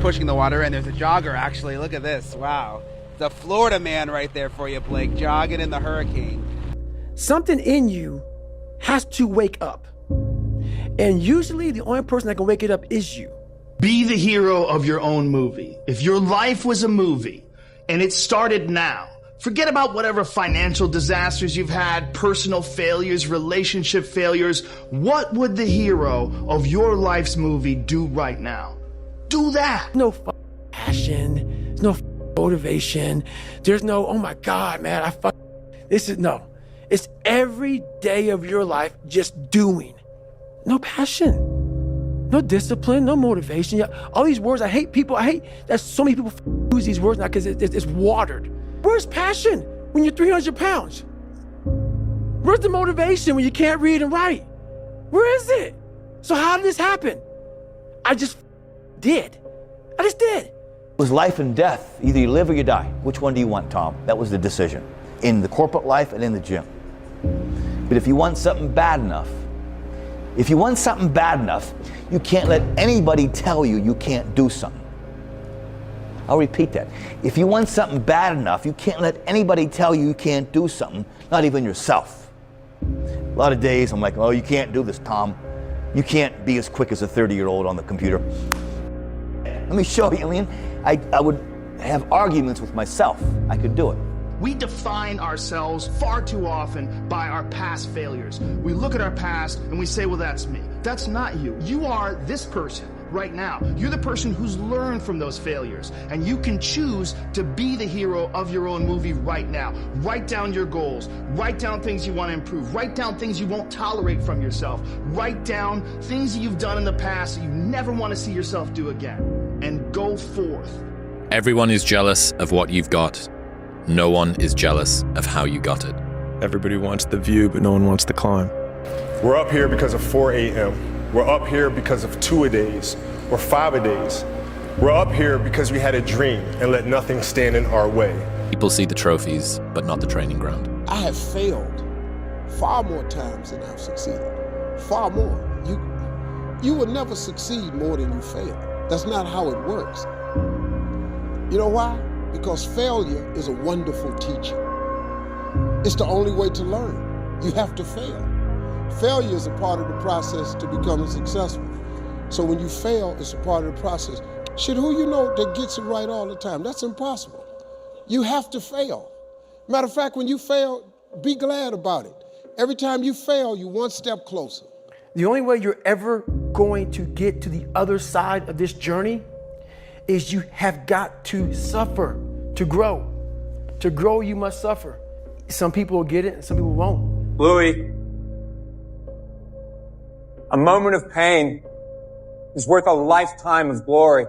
pushing the water, and there's a jogger, actually. Look at this. Wow. The Florida man right there for you, Blake, jogging in the hurricane. Something in you has to wake up. And usually the only person that can wake it up is you. Be the hero of your own movie. If your life was a movie and it started now, forget about whatever financial disasters you've had, personal failures, relationship failures. What would the hero of your life's movie do right now? Do that. No passion. There's no motivation. There's no, oh my God, man, no. It's every day of your life just doing. No passion, no discipline, no motivation. All these words, I hate that so many people use these words now because it's watered. Where's passion when you're 300 pounds? Where's the motivation when you can't read and write? Where is it? So how did this happen? I just did. It was life and death. Either you live or you die. Which one do you want, Tom? That was the decision. In the corporate life and in the gym. But if you want something bad enough, you can't let anybody tell you can't do something. I'll repeat that. If you want something bad enough, you can't let anybody tell you can't do something, not even yourself. A lot of days I'm like, oh, you can't do this, Tom. You can't be as quick as a 30-year-old on the computer. Let me show you, Leon. I would have arguments with myself. I could do it. We define ourselves far too often by our past failures. We look at our past and we say, well, that's me. That's not you. You are this person right now. You're the person who's learned from those failures. And you can choose to be the hero of your own movie right now. Write down your goals. Write down things you want to improve. Write down things you won't tolerate from yourself. Write down things that you've done in the past that you never want to see yourself do again. And go forth. Everyone is jealous of what you've got. No one is jealous of how you got it. Everybody wants the view, but no one wants the climb. We're up here because of 4 a.m. We're up here because of 2-a-days or 5-a-days. We're up here because we had a dream and let nothing stand in our way. People see the trophies, but not the training ground. I have failed far more times than I've succeeded. Far more. You will never succeed more than you fail. That's not how it works. You know why? Because failure is a wonderful teacher. It's the only way to learn. You have to fail. Failure is a part of the process to becoming successful. So when you fail, it's a part of the process. Shit, who you know that gets it right all the time? That's impossible. You have to fail. Matter of fact, when you fail, be glad about it. Every time you fail, you're one step closer. The only way you're ever going to get to the other side of this journey is you have got to suffer to grow. To grow, you must suffer. Some people will get it and some people won't. Louis, a moment of pain is worth a lifetime of glory.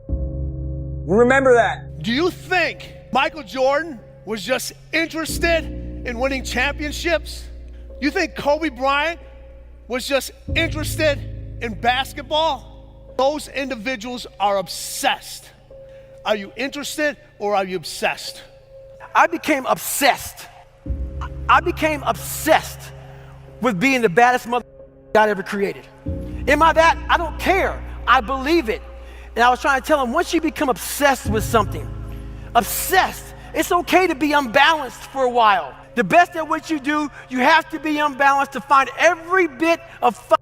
Remember that. Do you think Michael Jordan was just interested in winning championships? You think Kobe Bryant was just interested in basketball? Those individuals are obsessed. Are you interested or are you obsessed? I became obsessed. I became obsessed with being the baddest mother God ever created. Am I that? I don't care. I believe it. And I was trying to tell him, once you become obsessed with something, obsessed, it's okay to be unbalanced for a while. The best at what you do, you have to be unbalanced to find every bit of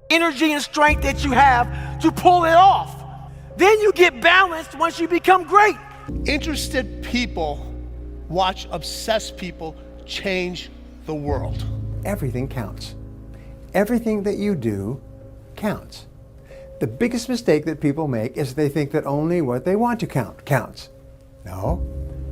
energy and strength that you have to pull it off. Then you get balanced once you become great. Interested people watch obsessed people change the world. Everything counts. Everything that you do counts. The biggest mistake that people make is they think that only what they want to count counts. No.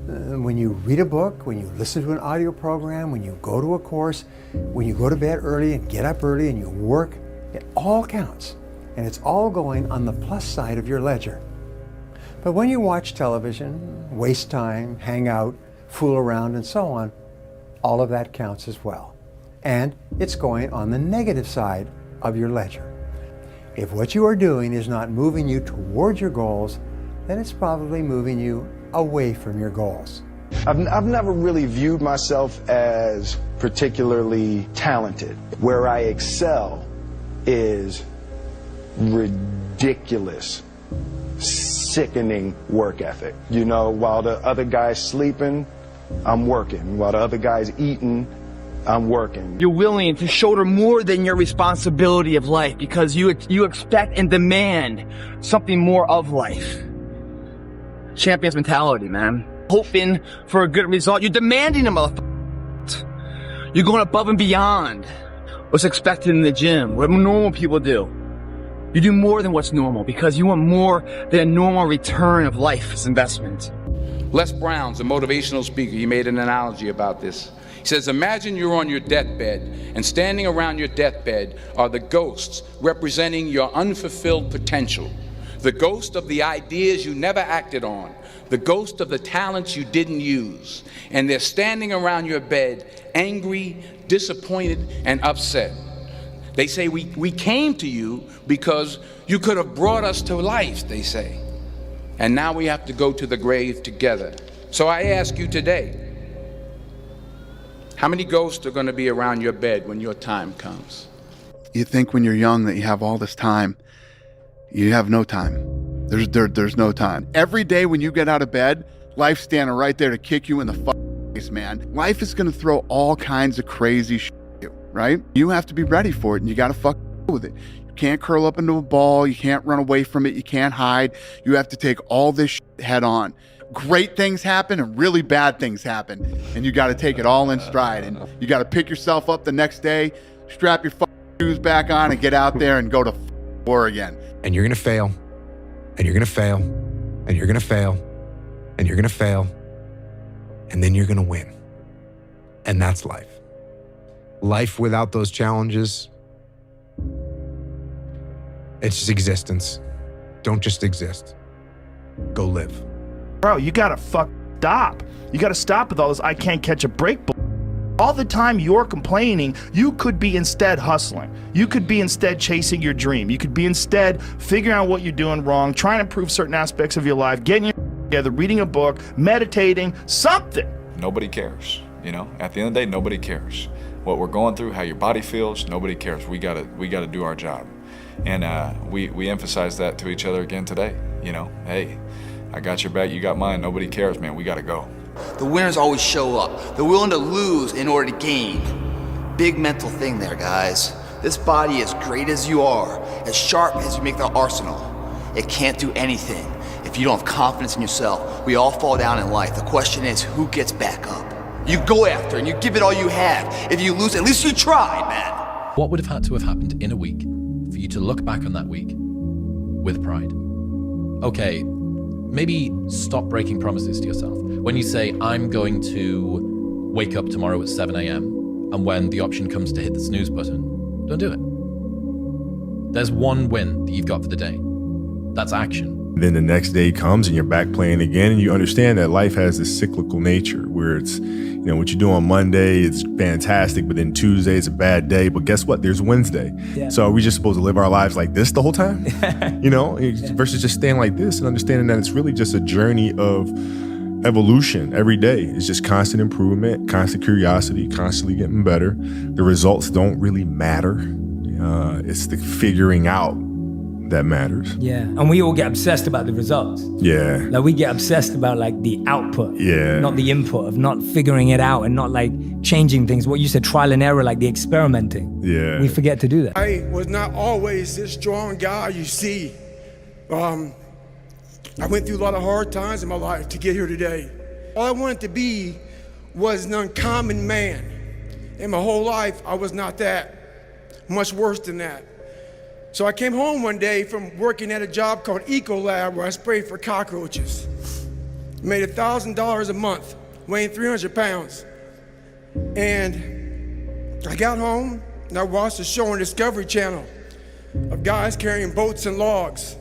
When you read a book, when you listen to an audio program, when you go to a course, when you go to bed early and get up early and you work, it all counts. And it's all going on the plus side of your ledger. But when you watch television, waste time, hang out, fool around, and so on, all of that counts as well. And it's going on the negative side of your ledger. If what you are doing is not moving you towards your goals, then it's probably moving you away from your goals. I've never really viewed myself as particularly talented. Where I excel is ridiculous sickening work ethic. You know, while the other guy's sleeping, I'm working. While the other guy's eating, I'm working. You're willing to shoulder more than your responsibility of life because you expect and demand something more of life. Champion's mentality, man. Hoping for a good result. You're demanding a motherfucker. You're going above and beyond what's expected in the gym, what normal people do. You do more than what's normal because you want more than a normal return of life's investment. Les Brown's a motivational speaker. He made an analogy about this. He says, imagine you're on your deathbed, and standing around your deathbed are the ghosts representing your unfulfilled potential. The ghost of the ideas you never acted on. The ghost of the talents you didn't use. And they're standing around your bed, angry, disappointed, and upset. They say, we came to you because you could have brought us to life, they say. And now we have to go to the grave together. So I ask you today, how many ghosts are going to be around your bed when your time comes? You think when you're young that you have all this time. You have no time. There's no time. Every day when you get out of bed, life's standing right there to kick you in the face, man. Life is going to throw all kinds of crazy shit at you, right? You have to be ready for it, and you got to with it. You can't curl up into a ball. You can't run away from it. You can't hide. You have to take all this shit head on. Great things happen and really bad things happen, and you got to take it all in stride, and you got to pick yourself up the next day, strap your shoes back on, and get out there and go to war again. And you're gonna fail, and you're gonna fail, and you're gonna fail, and you're gonna fail, and then you're gonna win. And that's life. Life without those challenges, it's just existence. Don't just exist. Go live. Bro, you gotta stop. You gotta stop with all this I can't catch a break. All the time you're complaining, you could be instead hustling. You could be instead chasing your dream. You could be instead figuring out what you're doing wrong, trying to improve certain aspects of your life, getting your together, reading a book, meditating, something. Nobody cares, you know? At the end of the day, nobody cares. What we're going through, how your body feels, nobody cares. We gotta do our job. And we emphasize that to each other again today, you know? Hey, I got your back, you got mine, nobody cares, man, we gotta go. The winners always show up. They're willing to lose in order to gain. Big mental thing there, guys. This body, as great as you are, as sharp as you make the arsenal, it can't do anything if you don't have confidence in yourself. We all fall down in life. The question is, who gets back up? You go after and you give it all you have. If you lose, at least you tried, man. What would have had to have happened in a week for you to look back on that week with pride? Okay, maybe stop breaking promises to yourself. When you say, I'm going to wake up tomorrow at 7 a.m., and when the option comes to hit the snooze button, don't do it. There's one win that you've got for the day. That's action. Then the next day comes and you're back playing again, and you understand that life has this cyclical nature where it's, you know, what you do on Monday, it's fantastic, but then Tuesday is a bad day. But guess what? There's Wednesday. Yeah. So are we just supposed to live our lives like this the whole time? You know, versus just staying like this and understanding that it's really just a journey of evolution every day. It's just constant improvement, constant curiosity, constantly getting better. The results don't really matter. It's the figuring out that matters. Yeah, and we all get obsessed about the results. Yeah. Like we get obsessed about like the output. Yeah. Not the input, of not figuring it out and not like changing things. What you said, trial and error, like the experimenting. Yeah. We forget to do that. I was not always this strong guy you see. I went through a lot of hard times in my life to get here today. All I wanted to be was an uncommon man. In my whole life, I was not that. Much worse than that. So I came home one day from working at a job called Ecolab where I sprayed for cockroaches. Made $1,000 a month, weighing 300 pounds. And I got home and I watched a show on Discovery Channel of guys carrying boats and logs.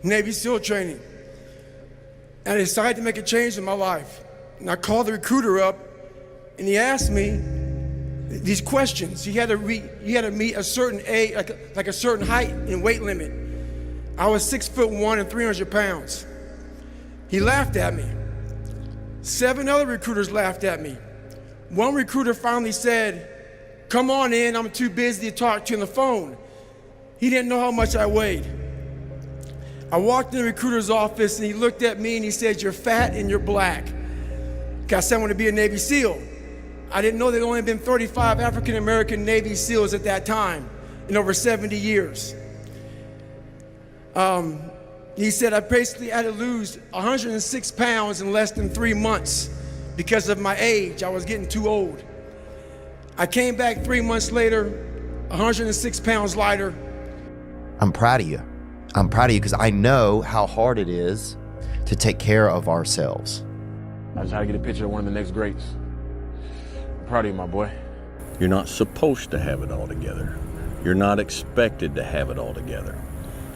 Navy SEAL training. And I decided to make a change in my life. And I called the recruiter up and he asked me these questions. You had to meet a certain age, like a certain height and weight limit. I was 6'1" and 300 pounds. He laughed at me. 7 other recruiters laughed at me. One recruiter finally said, "Come on in, I'm too busy to talk to you on the phone." He didn't know how much I weighed. I walked in the recruiter's office and he looked at me and he said, "You're fat and you're black." I said, "I want to be a Navy SEAL." I didn't know there had only been 35 African-American Navy SEALs at that time in over 70 years. He said I basically had to lose 106 pounds in less than 3 months because of my age. I was getting too old. I came back 3 months later, 106 pounds lighter. I'm proud of you. I'm proud of you because I know how hard it is to take care of ourselves. I just had to get a picture of one of the next greats. I'm proud of you, my boy. You're not supposed to have it all together. You're not expected to have it all together.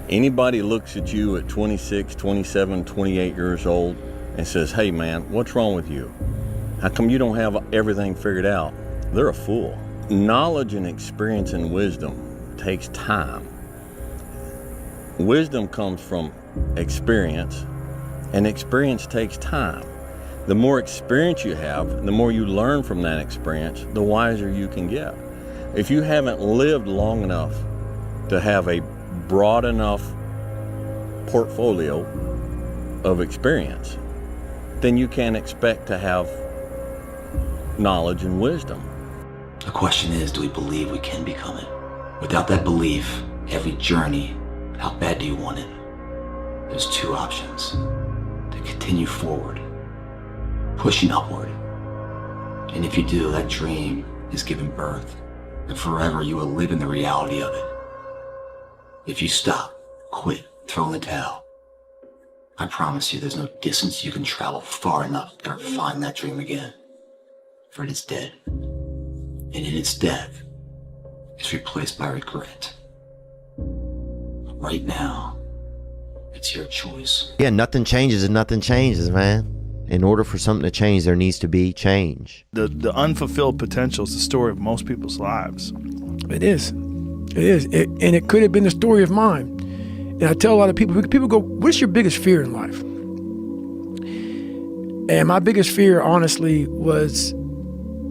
Anybody looks at you at 26, 27, 28 years old and says, "Hey man, what's wrong with you? How come you don't have everything figured out?" They're a fool. Knowledge and experience and wisdom takes time. Wisdom comes from experience, and experience takes time. The more experience you have, the more you learn from that experience, the wiser you can get. If you haven't lived long enough to have a broad enough portfolio of experience, then you can't expect to have knowledge and wisdom. The question is, do we believe we can become it? Without that belief, every journey, how bad do you want it? There's two options. To continue forward, pushing upward. And if you do, that dream is given birth, and forever you will live in the reality of it. If you stop, quit, throw in the towel, I promise you there's no distance you can travel far enough to find that dream again. For it is dead. And in its death, it's replaced by regret. Right now, it's your choice. Yeah, nothing changes and nothing changes, man. In order for something to change, there needs to be change. The unfulfilled potential is the story of most people's lives. It is. It is. And it could have been the story of mine. And I tell a lot of people go, "What's your biggest fear in life?" And my biggest fear, honestly, was,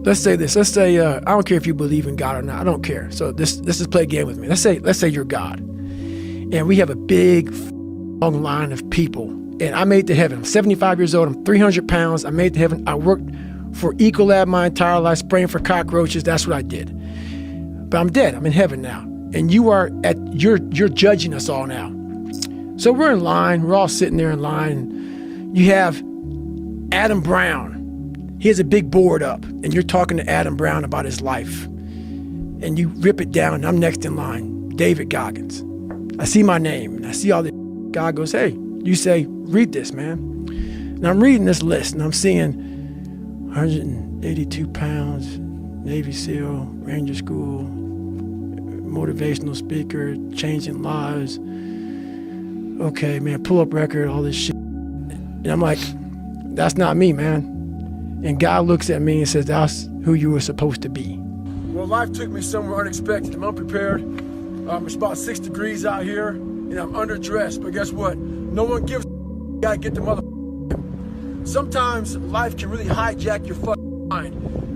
let's say this. Let's say, I don't care if you believe in God or not. I don't care. So let's just play a game with me. Let's say you're God. And we have a big long line of people. And I made it to heaven. I'm 75 years old. I'm 300 pounds. I made it to heaven. I worked for Ecolab my entire life, spraying for cockroaches. That's what I did. But I'm dead. I'm in heaven now. And you're judging us all now. So we're in line. We're all sitting there in line. You have Adam Brown. He has a big board up, and you're talking to Adam Brown about his life. And you rip it down, and I'm next in line, David Goggins. I see my name, and I see all this. God goes, "Hey," you say, "Read this, man." And I'm reading this list, and I'm seeing 182 pounds, Navy SEAL, Ranger School, motivational speaker, changing lives. Okay, man, pull-up record, all this shit. And I'm like, that's not me, man. And God looks at me and says, "That's who you were supposed to be." Well, life took me somewhere unexpected. I'm unprepared. It's about 6 degrees out here, and I'm underdressed. But guess what? No one gives a you gotta get the mother. Sometimes life can really hijack your fucking mind.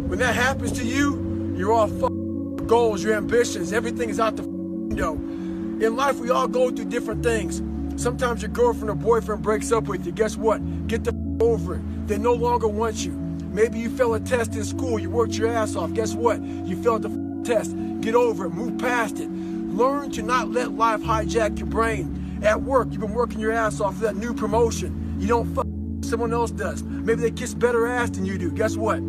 When that happens to you, you're all fucking goals, your ambitions, everything is out the window. In life, we all go through different things. Sometimes your girlfriend or boyfriend breaks up with you. Guess what? Get the over it. They no longer want you. Maybe you failed a test in school. You worked your ass off. Guess what? You failed the test. Get over it. Move past it. Learn to not let life hijack your brain. At work, you've been working your ass off for that new promotion. You don't fuck someone else does. Maybe they kiss better ass than you do. Guess what?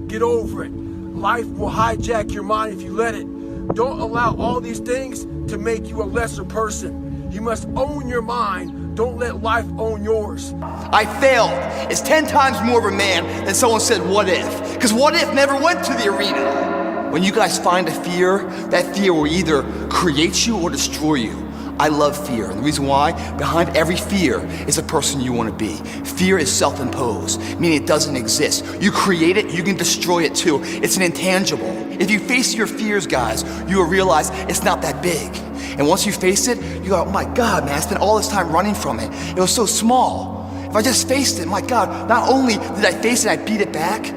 Get over it. Life will hijack your mind if you let it. Don't allow all these things to make you a lesser person. You must own your mind. Don't let life own yours. I failed. It's 10 times more of a man than someone said, "What if?" Because what if never went to the arena. When you guys find a fear, that fear will either create you or destroy you. I love fear, and the reason why, behind every fear is a person you want to be. Fear is self-imposed, meaning it doesn't exist. You create it, you can destroy it too. It's an intangible. If you face your fears, guys, you will realize it's not that big. And once you face it, you go, "Oh my God, man, I spent all this time running from it. It was so small. If I just faced it, my God, not only did I face it, I beat it back,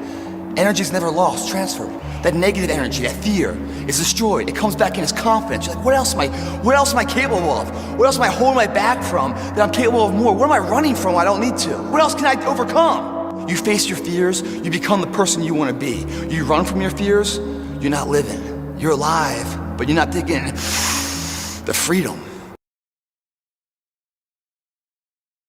energy's never lost, transferred. that negative energy, that fear is destroyed. It comes back in as confidence. You're like, what else am I capable of? What else am I holding my back from that I'm capable of more? What am I running from I don't need to? What else can I overcome? You face your fears, you become the person you want to be. You run from your fears, you're not living. You're alive, but you're not taking the freedom.